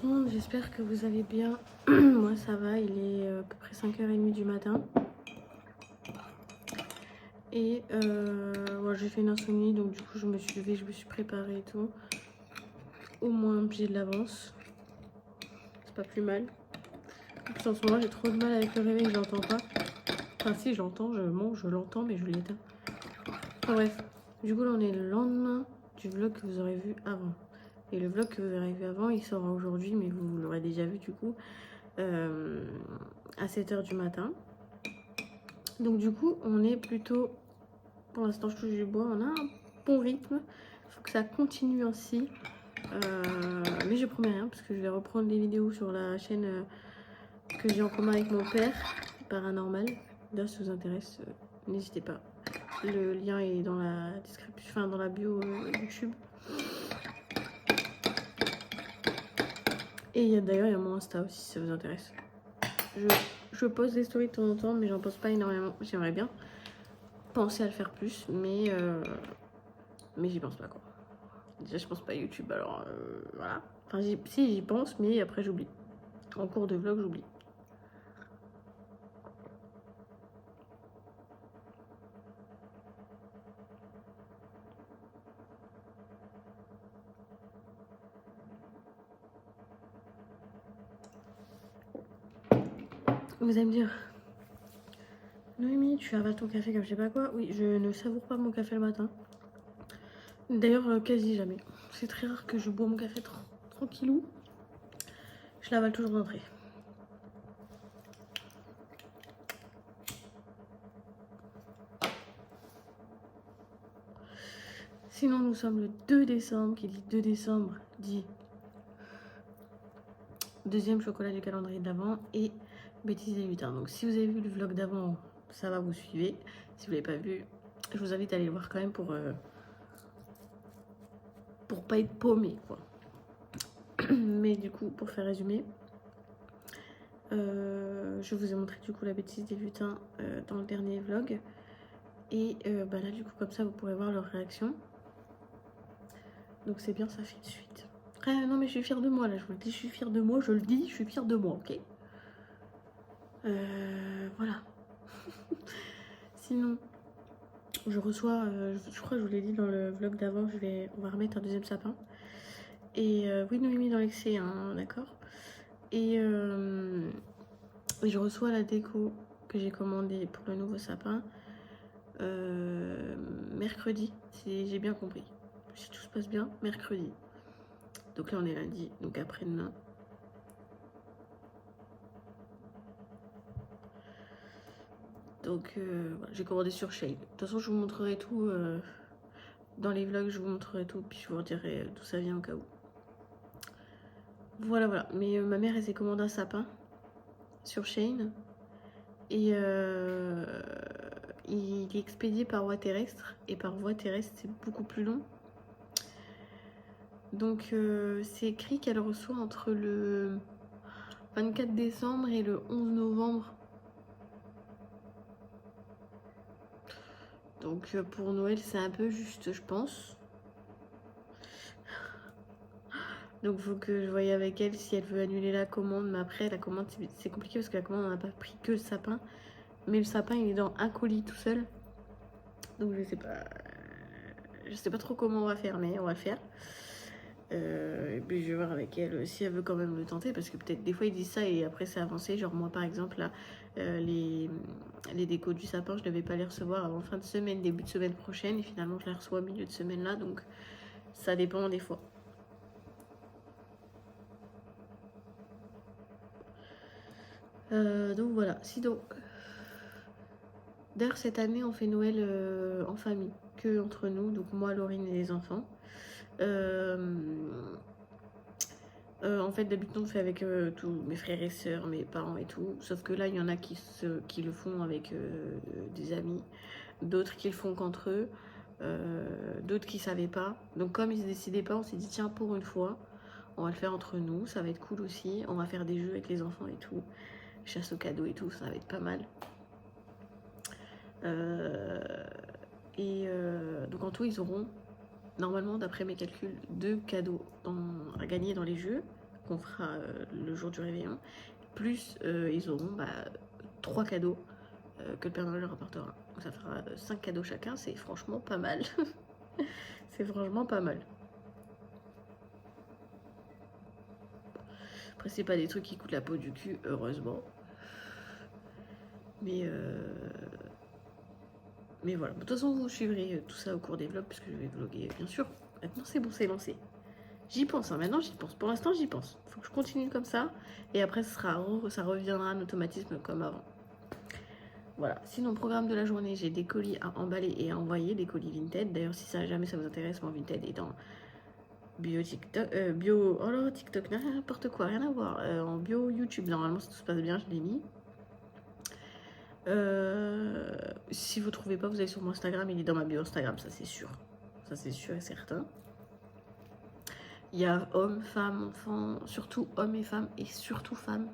tout le monde, j'espère que vous allez bien. Moi ça va, il est à peu près 5h30 du matin. Et ouais, j'ai fait une insomnie, donc du coup je me suis levée, je me suis préparée et tout. Au moins j'ai de l'avance. C'est pas plus mal. En plus en ce moment j'ai trop de mal avec le réveil, je l'entends pas. Enfin si, je l'entends, je l'entends mais je l'éteins. Enfin bref, du coup là on est le lendemain du vlog que vous aurez vu avant. Et le vlog que vous aurez vu avant, il sort aujourd'hui, mais vous l'aurez déjà vu du coup. À 7h du matin. Donc du coup on est plutôt, pour l'instant je touche du bois, on a un bon rythme, il faut que ça continue ainsi. Mais je promets rien parce que je vais reprendre des vidéos sur la chaîne que j'ai en commun avec mon père, Paranormal. D'ailleurs si ça vous intéresse, n'hésitez pas, le lien est dans la description, enfin dans la bio YouTube. Et d'ailleurs il y a mon Insta aussi si ça vous intéresse. Je pose des stories de temps en temps, mais j'en pose pas énormément. J'aimerais bien penser à le faire plus, mais j'y pense pas quoi. Déjà je pense pas à YouTube, alors voilà. Enfin si j'y pense, mais après j'oublie. En cours de vlog j'oublie. Vous allez me dire, Noémie, tu avales ton café comme je sais pas quoi. Oui, je ne savoure pas mon café le matin. D'ailleurs, quasi jamais. C'est très rare que je bois mon café tranquillou. Je l'avale toujours d'entrée. Sinon, nous sommes le 2 décembre. Qui dit 2 décembre dit deuxième chocolat du calendrier d'avant et bêtises des lutins. Donc, si vous avez vu le vlog d'avant, ça va, vous suivez. Si vous l'avez pas vu, je vous invite à aller le voir quand même pour pas être paumé quoi. Mais du coup, pour faire résumer, je vous ai montré du coup la bêtise des lutins dans le dernier vlog. Et bah là du coup comme ça vous pourrez voir leur réaction. Donc c'est bien, ça fait de suite. Non mais je suis fière de moi là, je vous le dis, je suis fière de moi, je le dis, je suis fière de moi, ok. Voilà. Sinon, je reçois, je crois que je vous l'ai dit dans le vlog d'avant, on va remettre un deuxième sapin. Et oui, Noémie dans l'excès, hein, d'accord. Et je reçois la déco que j'ai commandée pour le nouveau sapin mercredi, si j'ai bien compris. Si tout se passe bien, mercredi. Donc là on est lundi, donc après-demain. Donc voilà, j'ai commandé sur Shade. De toute façon je vous montrerai tout dans les vlogs, je vous montrerai tout, puis je vous redirai d'où ça vient au cas où. Voilà voilà, mais ma mère elle s'est commandé un sapin sur Shein. Et il est expédié par voie terrestre. Et par voie terrestre c'est beaucoup plus long. Donc c'est écrit qu'elle reçoit entre le 24 décembre et le 11 novembre. Donc pour Noël c'est un peu juste je pense. Donc faut que je voie avec elle si elle veut annuler la commande. Mais après la commande c'est compliqué parce que la commande on n'a pas pris que le sapin. Mais le sapin il est dans un colis tout seul. Donc je sais pas trop comment on va faire, mais on va le faire. Et puis je vais voir avec elle si elle veut quand même le tenter, parce que peut-être des fois ils disent ça et après c'est avancé. Genre moi par exemple là, les décos du sapin je devais pas les recevoir avant fin de semaine, début de semaine prochaine, et finalement je les reçois au milieu de semaine là, donc ça dépend des fois. Donc voilà, sinon d'ailleurs cette année on fait Noël en famille, que entre nous, donc moi, Laurine et les enfants. En fait d'habitude on fait avec tous mes frères et sœurs, mes parents et tout, sauf que là il y en a qui le font avec des amis, d'autres qui le font qu'entre eux, d'autres qui savaient pas. Donc comme ils se décidaient pas, on s'est dit tiens pour une fois on va le faire entre nous, ça va être cool aussi, on va faire des jeux avec les enfants et tout, chasse aux cadeaux et tout, ça va être pas mal. Donc en tout ils auront normalement d'après mes calculs 2 cadeaux à gagner dans les jeux, qu'on fera le jour du réveillon. Plus ils auront 3 cadeaux que le Père Noël leur apportera. Donc ça fera 5 cadeaux chacun, c'est franchement pas mal. C'est franchement pas mal. Après c'est pas des trucs qui coûtent la peau du cul, heureusement. Mais voilà, de toute façon vous suivrez tout ça au cours des vlogs, puisque je vais vlogger bien sûr. Maintenant c'est bon, c'est lancé. J'y pense, hein. Maintenant j'y pense. Pour l'instant j'y pense. Faut que je continue comme ça. Et après ça reviendra en automatisme comme avant. Voilà. Sinon, programme de la journée, j'ai des colis à emballer et à envoyer, des colis Vinted. D'ailleurs, si ça jamais ça vous intéresse, mon Vinted est dans bio TikTok, oh là, TikTok, n'importe quoi, rien à voir. En bio YouTube, normalement, si tout se passe bien, je l'ai mis. Si vous trouvez pas, vous allez sur mon Instagram, il est dans ma bio Instagram, ça c'est sûr. Ça c'est sûr et certain. Il y a hommes, femmes, enfants, surtout hommes et femmes, et surtout femmes.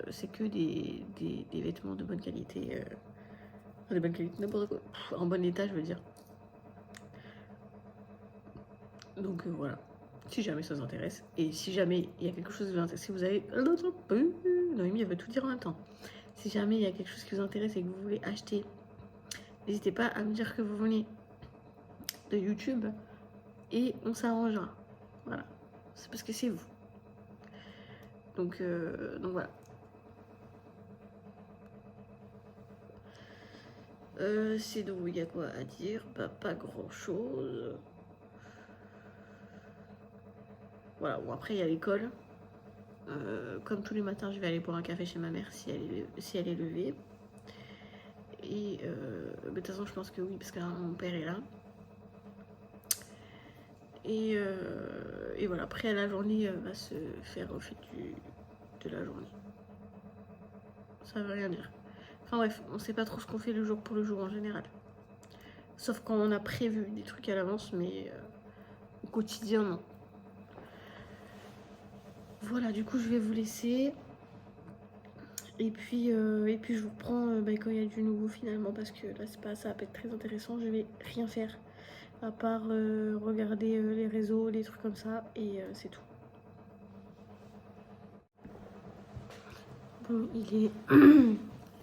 C'est que des vêtements de bonne qualité. De bonne qualité, n'importe quoi. En bon état, je veux dire. Donc voilà. Si jamais ça vous intéresse. Et si jamais il y a quelque chose qui vous intéresse, si vous avez. Noémie, elle veut tout dire en même temps. Si jamais il y a quelque chose qui vous intéresse et que vous voulez acheter, n'hésitez pas à me dire que vous venez de YouTube et on s'arrangera. Voilà. C'est parce que c'est vous. Donc voilà. C'est donc il y a quoi à dire? Pas grand chose. Voilà, bon après il y a l'école. Comme tous les matins, je vais aller boire un café chez ma mère si elle est levée. Et de toute façon, je pense que oui, parce que mon père est là. Et voilà, après la journée va se faire au fait de la journée. Ça veut rien dire. Enfin bref, on sait pas trop ce qu'on fait le jour pour le jour en général. Sauf quand on a prévu des trucs à l'avance, mais au quotidien, non. Voilà, du coup, je vais vous laisser. Et puis je vous reprends quand il y a du nouveau finalement, parce que là, c'est pas, ça va pas être très intéressant. Je vais rien faire à part regarder les réseaux, les trucs comme ça, et c'est tout. Bon, il est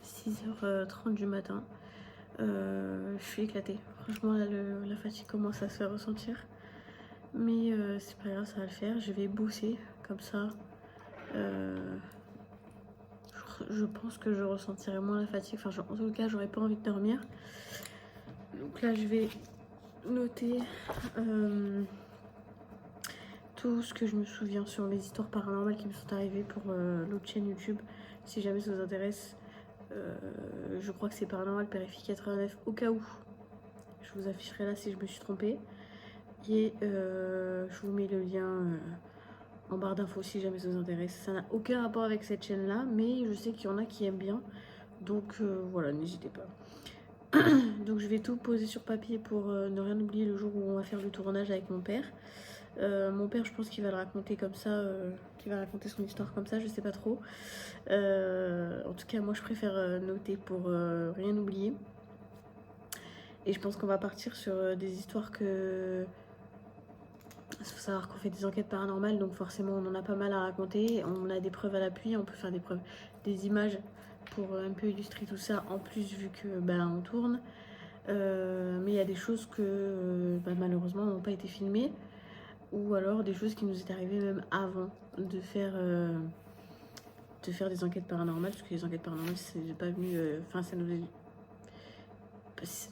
6h30 du matin. Je suis éclatée. Franchement, là, la fatigue commence à se faire ressentir. Mais c'est pas grave, ça va le faire. Je vais bosser comme ça. Je pense que je ressentirai moins la fatigue. Enfin, en tout cas, j'aurais pas envie de dormir. Donc là, je vais noter tout ce que je me souviens sur les histoires paranormales qui me sont arrivées pour l'autre chaîne YouTube. Si jamais ça vous intéresse, je crois que c'est Paranormal Périphérie 89 au cas où. Je vous afficherai là si je me suis trompée. Et je vous mets le lien en barre d'infos si jamais ça vous intéresse. Ça n'a aucun rapport avec cette chaîne là, mais je sais qu'il y en a qui aiment bien. Donc voilà, n'hésitez pas. Donc je vais tout poser sur papier pour ne rien oublier le jour où on va faire le tournage avec mon père. Mon père, je pense qu'il va le raconter comme ça, qu'il va raconter son histoire comme ça, je sais pas trop. En tout cas, moi je préfère noter pour rien oublier. Et je pense qu'on va partir sur des histoires que... Il faut savoir qu'on fait des enquêtes paranormales, donc forcément on en a pas mal à raconter. On a des preuves à l'appui, on peut faire des preuves, des images pour un peu illustrer tout ça, en plus vu que on tourne. Mais il y a des choses que malheureusement n'ont pas été filmées, ou alors des choses qui nous est arrivées même avant de faire des enquêtes paranormales, parce que les enquêtes paranormales, c'est pas venu, enfin ça nous est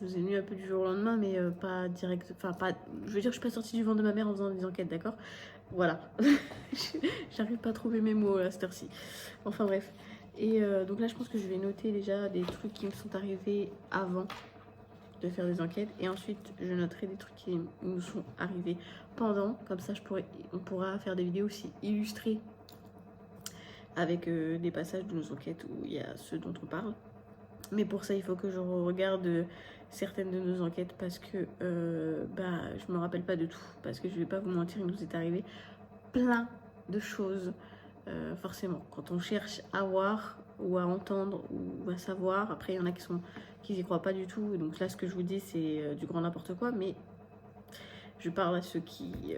venu un peu du jour au lendemain, mais pas direct, enfin pas, je veux dire, je suis pas sortie du ventre de ma mère en faisant des enquêtes, d'accord? Voilà. J'arrive pas à trouver mes mots à cette heure-ci. Enfin bref. Et donc là, je pense que je vais noter déjà des trucs qui me sont arrivés avant de faire des enquêtes, et ensuite je noterai des trucs qui nous sont arrivés pendant, comme ça on pourra faire des vidéos aussi illustrées avec des passages de nos enquêtes où il y a ceux dont on parle. Mais pour ça, il faut que je regarde certaines de nos enquêtes, parce que je me rappelle pas de tout, parce que je vais pas vous mentir, il nous est arrivé plein de choses. Forcément, quand on cherche à voir ou à entendre ou à savoir, après il y en a qui y croient pas du tout, donc là ce que je vous dis c'est du grand n'importe quoi, mais je parle à ceux qui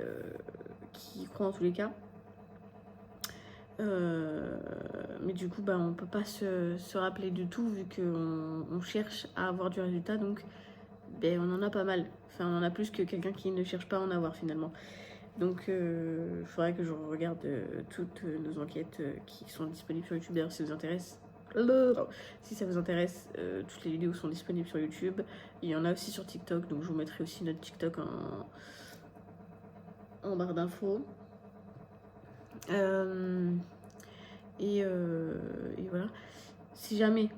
y crois en tous les cas. Mais du coup, on peut pas se rappeler de tout vu qu'on cherche à avoir du résultat. Donc, on en a pas mal. Enfin, on en a plus que quelqu'un qui ne cherche pas à en avoir finalement. Donc, il faudrait que je regarde toutes nos enquêtes qui sont disponibles sur YouTube. D'ailleurs, si ça vous intéresse, toutes les vidéos sont disponibles sur YouTube. Il y en a aussi sur TikTok. Donc, je vous mettrai aussi notre TikTok en barre d'infos. Et voilà. Si jamais,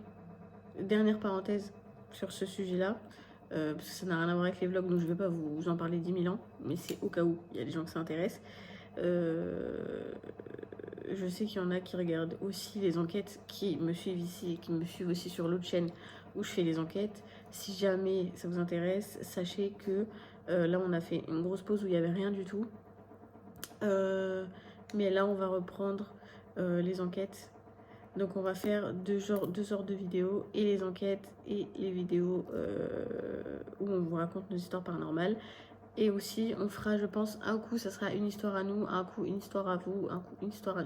dernière parenthèse sur ce sujet-là, parce que ça n'a rien à voir avec les vlogs, donc je ne vais pas vous en parler 10 000 ans, mais c'est au cas où il y a des gens que ça intéresse. Je sais qu'il y en a qui regardent aussi les enquêtes, qui me suivent ici, qui me suivent aussi sur l'autre chaîne où je fais les enquêtes. Si jamais ça vous intéresse, sachez que là on a fait une grosse pause où il n'y avait rien du tout. Mais là on va reprendre les enquêtes. Donc on va faire deux sortes de vidéos, et les enquêtes et les vidéos où on vous raconte nos histoires paranormales. Et aussi on fera, je pense, un coup ça sera une histoire à nous, un coup une histoire à vous, un coup une histoire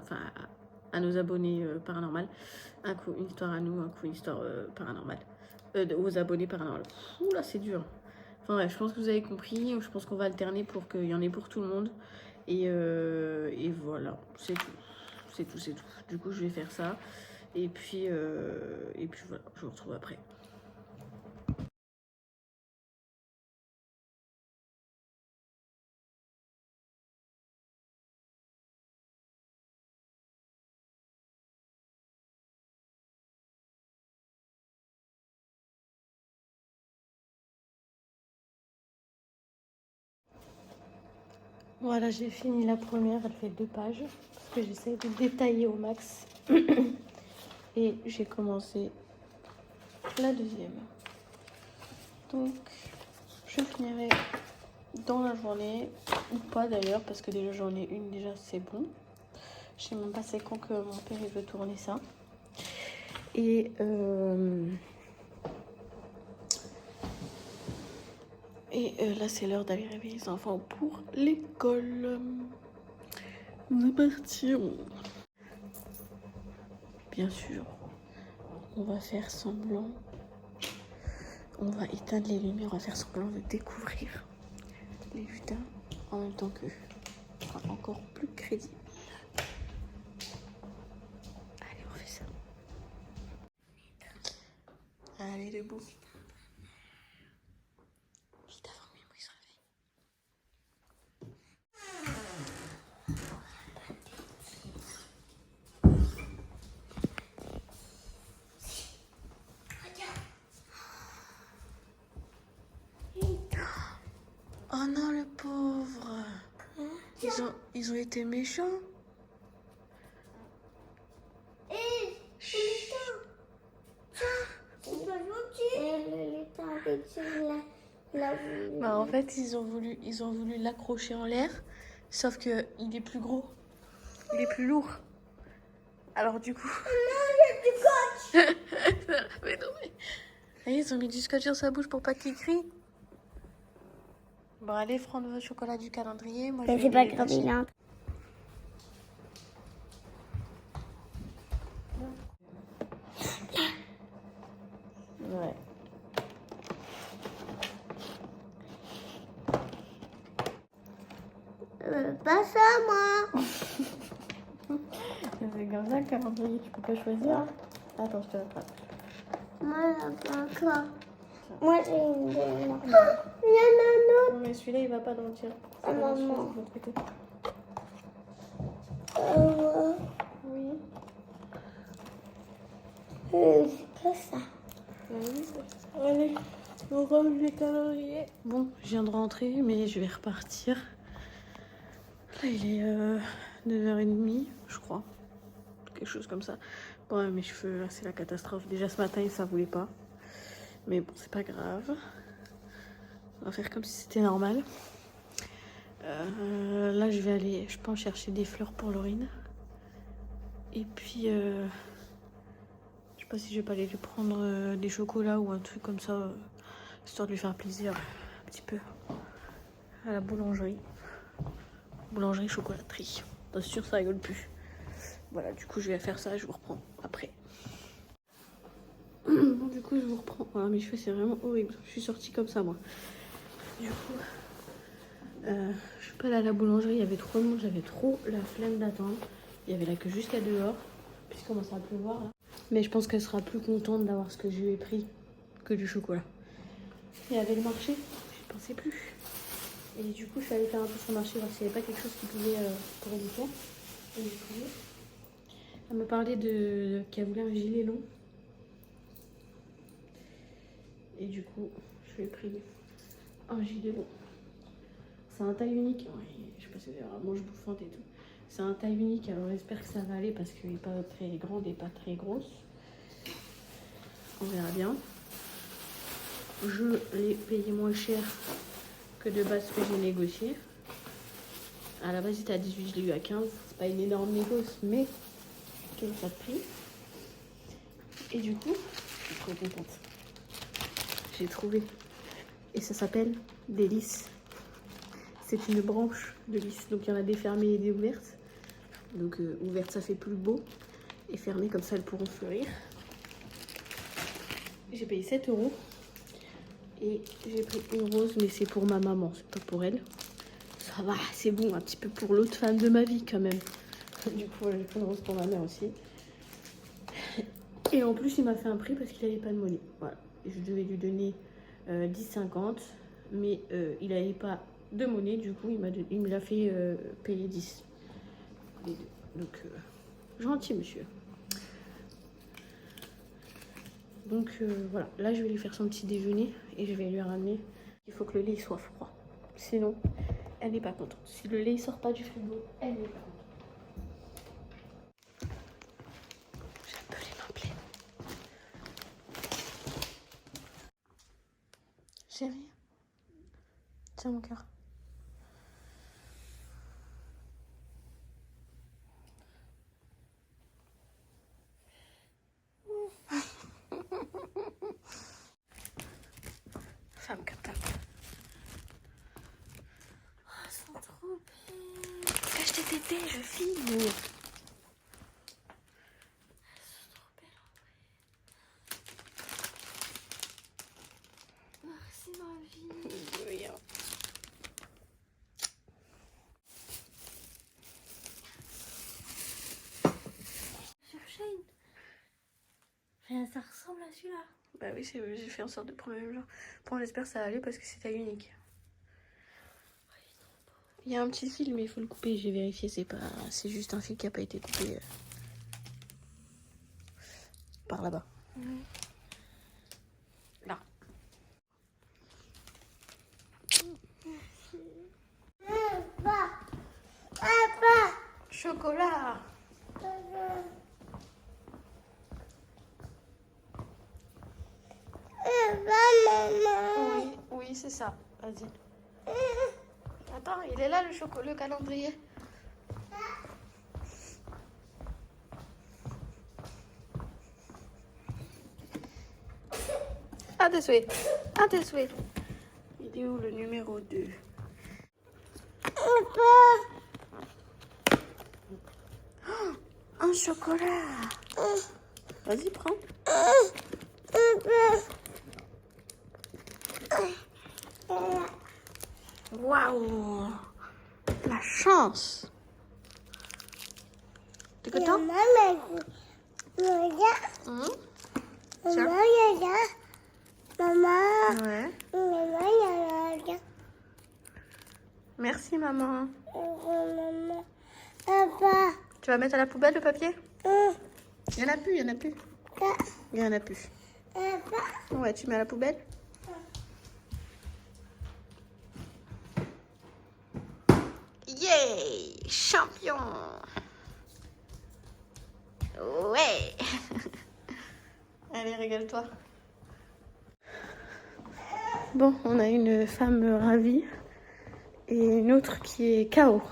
à nos abonnés paranormales, un coup une histoire à nous, un coup une histoire paranormale, aux abonnés paranormales. Ouh là c'est dur. Enfin bref, je pense que vous avez compris. Je pense qu'on va alterner pour qu'il y en ait pour tout le monde. Et voilà, c'est tout. C'est tout. Du coup, je vais faire ça. Et puis voilà, je vous retrouve après. Voilà, j'ai fini la première, elle fait 2 pages, parce que j'essaie de détailler au max. Et j'ai commencé la deuxième. Donc, je finirai dans la journée, ou pas d'ailleurs, parce que déjà j'en ai une, déjà c'est bon. Je sais même pas c'est quand que mon père il veut tourner ça. Et là c'est l'heure d'aller réveiller les enfants pour l'école. Nous partirons. Bien sûr, on va faire semblant. On va éteindre les lumières, on va faire semblant de découvrir les lutins en même temps qu'eux. Encore plus crédible. Allez, on fait ça. Allez, debout. Vite avant que Mimo se réveille. Oh non, le pauvre. Ils ont été méchants. En fait, ils ont voulu l'accrocher en l'air, sauf que il est plus gros, il est plus lourd. Alors du coup. Non, il y a du scotch. Mais non mais. Et ils ont mis du scotch sur sa bouche pour pas qu'il crie. Bon, allez prendre votre chocolat du calendrier. Moi, c'est pas grave, il a. Ouais. Pas ça, moi. C'est comme ça le calendrier, tu peux pas choisir. Attends, je te rattrape. Moi, pas encore. Moi, j'ai une normale. Il y en a un autre. Non, mais celui-là, il va pas dans le tien. Ah, maman. De l'autre côté. Oui. C'est pas ça. Allez, on range les calendriers. Bon, je viens de rentrer, mais je vais repartir. Là, il est 9h30, je crois. Quelque chose comme ça. Bon, mes cheveux, là, c'est la catastrophe. Déjà, ce matin, ça voulait pas. Mais bon, c'est pas grave. On va faire comme si c'était normal. Là, je vais aller, je pense, chercher des fleurs pour Laurine. Et puis, je sais pas si je vais pas aller lui prendre des chocolats ou un truc comme ça, histoire de lui faire plaisir un petit peu à la boulangerie. boulangerie chocolaterie. Bien sûr, ça rigole plus. Voilà, du coup, je vais faire ça, je vous reprends après. Bon, du coup, je vous reprends. Voilà, mes cheveux, c'est vraiment horrible. Je suis sortie comme ça, moi. Du coup, je suis pas allée à la boulangerie, il y avait trop de monde, j'avais trop la flemme d'attendre. Il y avait la queue jusqu'à dehors, puisqu'il commence à pleuvoir là. Mais je pense qu'elle sera plus contente d'avoir ce que je lui ai pris que du chocolat. Il y avait le marché, je pensais plus. Et du coup, je suis allée faire un peu sur le marché, voir s'il n'y avait pas quelque chose qui pouvait pourrait lui faire. Et j'ai trouvé. Elle me parlait qu'elle voulait un gilet long. Et du coup, je lui ai pris un gilet long. C'est un taille unique. Ouais, je sais pas si vous avez la manche bouffante et tout. C'est un taille unique, alors j'espère que ça va aller parce qu'il n'est pas très grande et pas très grosse. On verra bien. Je l'ai payé moins cher que de base que j'ai négocié. À la base, il était à 18, je l'ai eu à 15. C'est pas une énorme négoce, mais quel pas de prix. Et du coup, je suis trop contente. J'ai trouvé. Et ça s'appelle des lys. C'est une branche de lys. Donc il y en a des fermées et des ouvertes. Donc ouverte, ça fait plus beau. Et fermée, comme ça, elles pourront fleurir. J'ai payé 7 €. Et j'ai pris une rose, mais c'est pour ma maman, c'est pas pour elle. Ça va, c'est bon, un petit peu pour l'autre femme de ma vie quand même. Du coup, j'ai pris une rose pour ma mère aussi. Et en plus, il m'a fait un prix parce qu'il n'avait pas de monnaie. Voilà. Je devais lui donner 10,50, mais il n'avait pas de monnaie. Du coup, il me l'a fait payer 10. Les deux. Donc, gentil monsieur. Donc voilà, là je vais lui faire son petit déjeuner et je vais lui ramener. Il faut que le lait soit froid. Sinon, elle n'est pas contente. Si le lait ne sort pas du frigo, elle n'est pas contente. J'ai un peu les mains pleines. Chérie, tiens mon cœur. Femme comme ça. Oh, elles sont trop belles. Cache tes tétés, je filme. Elles sont trop belles en vrai. Merci ma vie. Oui, hein. Sur Shane. Enfin, ça ressemble à celui-là. Bah oui, j'ai fait en sorte de prendre le même genre. Bon, j'espère que ça va aller parce que c'est taille unique. Il y a un petit fil, mais il faut le couper. J'ai vérifié, c'est juste un fil qui n'a pas été coupé par là-bas. Là. Papa. Chocolat. Oui, oui, c'est ça. Vas-y. Attends, il est là le calendrier. À tes souhaits. À tes souhaits. Il est où le numéro 2? Oh, un chocolat. Vas-y, prends. Waouh, la chance. T'es content? Maman. Ouais. Maman. Merci, maman. Maman. Papa. Tu vas mettre à la poubelle le papier? Il y en a plus, il y en a plus. Il y en a plus. Ouais, tu mets à la poubelle? Yeah! Champion! Ouais! Allez, régale-toi. Bon, on a une femme ravie et une autre qui est KO.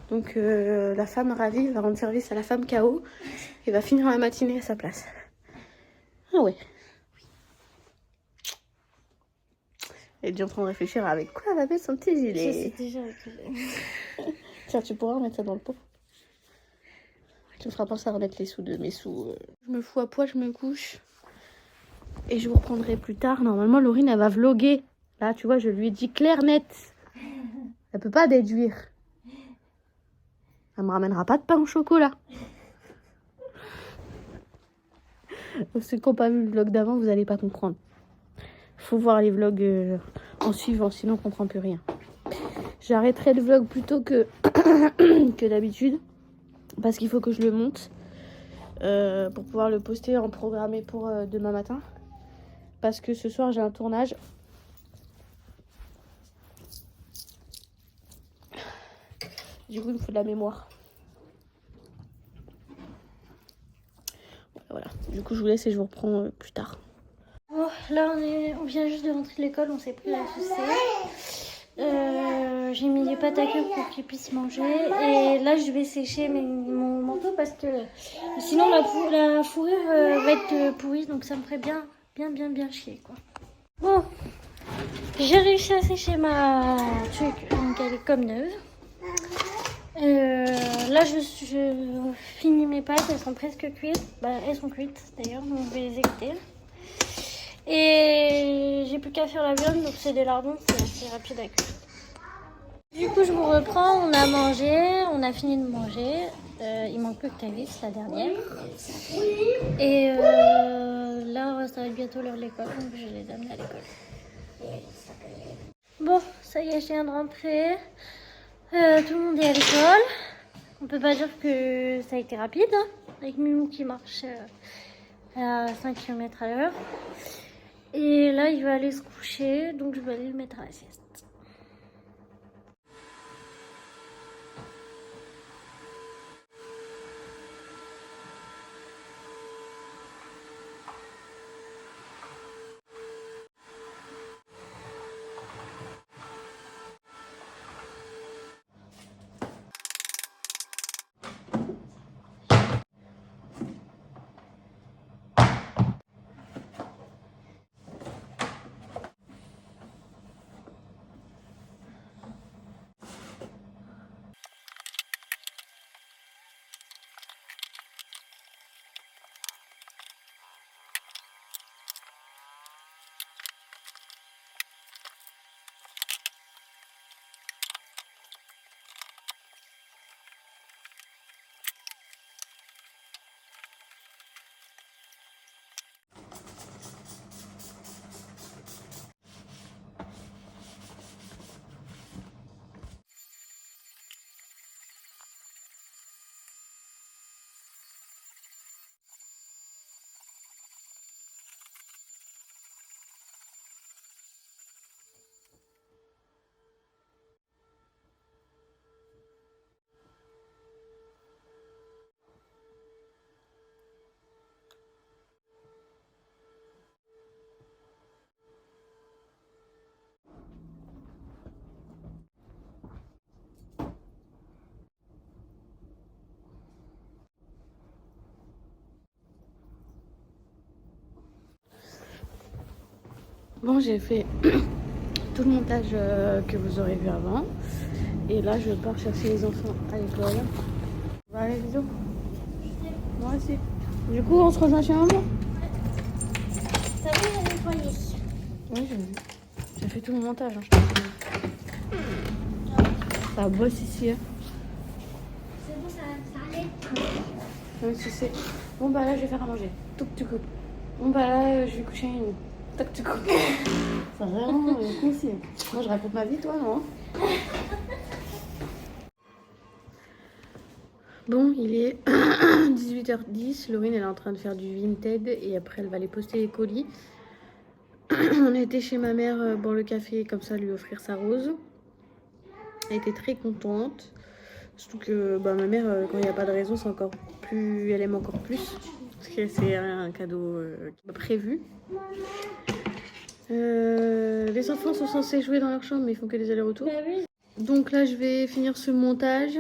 Donc la femme ravie va rendre service à la femme KO et va finir la matinée à sa place. Ah ouais. Elle est déjà en train de réfléchir avec quoi elle va mettre son petit gilet. Je sais déjà que Tiens, tu pourras remettre ça dans le pot. Tu me feras penser à remettre les sous de mes sous. Je me fous à poil, je me couche. Et je vous reprendrai plus tard. Normalement, Laurine, elle va vlogger. Là, tu vois, je lui ai dit clair, net. Elle peut pas déduire. Elle me ramènera pas de pain au chocolat. Ceux qui n'ont pas vu le vlog d'avant, vous allez pas comprendre. Faut voir les vlogs en suivant, sinon on comprend plus rien. J'arrêterai le vlog plutôt que, que d'habitude. Parce qu'il faut que je le monte. Pour pouvoir le poster en programmé pour demain matin. Parce que ce soir, j'ai un tournage. Du coup, il me faut de la mémoire. Voilà. Du coup, je vous laisse et je vous reprends plus tard. Bon, là, on vient juste de rentrer de l'école. On s'est pris la sucette. J'ai mis des pâtes à cœur pour qu'ils puissent manger. Et là, je vais sécher mon manteau parce que sinon, la fourrure va être pourrie. Donc, ça me ferait bien chier, quoi. Bon, j'ai réussi à sécher ma truc. Donc, elle est comme neuve. Là, je finis mes pâtes, elles sont presque cuites. Elles sont cuites d'ailleurs, donc je vais les égoutter. Et j'ai plus qu'à faire la viande, donc c'est des lardons, c'est assez rapide à cuire. Du coup, je vous reprends, on a mangé, on a fini de manger. Il manque plus que Tavis, la dernière. Et là, ça va être bientôt l'heure de l'école, donc je les amène à l'école. Bon, ça y est, je viens de rentrer. Tout le monde est à l'école. On peut pas dire que ça a été rapide, hein, avec Mimou qui marche à 5 km à l'heure. Et là, il va aller se coucher, donc je vais aller le mettre à la sieste. Bon, j'ai fait tout le montage que vous aurez vu avant. Et là, je pars chercher les enfants à l'école. On va aller, bisous. Moi aussi. Du coup, on se rejoint chez maman. Ça va, il y a nettoyé. Oui, j'ai vu. J'ai fait tout le montage, hein, je te dis. Ça bosse ici. Hein. C'est bon, ça allait. Oui, c'est. Bon, bah là, je vais faire à manger. Tout tu coupes. Bon, bah là, je vais coucher une. Tac, tu coupes. C'est vraiment concis. Moi, je raconte ma vie, toi, non? Bon, il est 18h10. Laurine, elle est en train de faire du Vinted et après, elle va aller poster les colis. On a été chez ma mère boire le café, comme ça, lui offrir sa rose. Elle était très contente. Surtout que ma mère, quand il n'y a pas de raison, c'est encore plus. Elle aime encore plus. Parce que c'est un cadeau qui m'a prévu. Les enfants sont censés jouer dans leur chambre, mais ils font que des allers-retours. Bah oui. Donc là, je vais finir ce montage.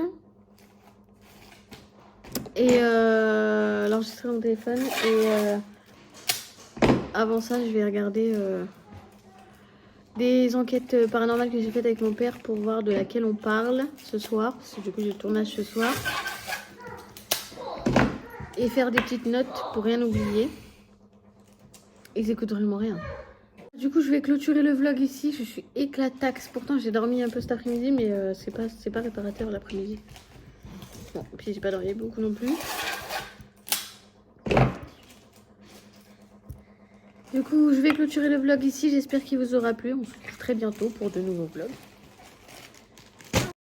Et l'enregistrer mon téléphone. Et avant ça, je vais regarder des enquêtes paranormales que j'ai faites avec mon père pour voir de laquelle on parle ce soir. Parce que du coup, j'ai le tournage ce soir. Et faire des petites notes pour rien oublier. Et j'écoute vraiment rien. Du coup, je vais clôturer le vlog ici. Je suis éclataxe. Pourtant, j'ai dormi un peu cet après-midi, mais c'est pas réparateur l'après-midi. Bon, puis j'ai pas dormi beaucoup non plus. Du coup, je vais clôturer le vlog ici. J'espère qu'il vous aura plu. On se retrouve très bientôt pour de nouveaux vlogs.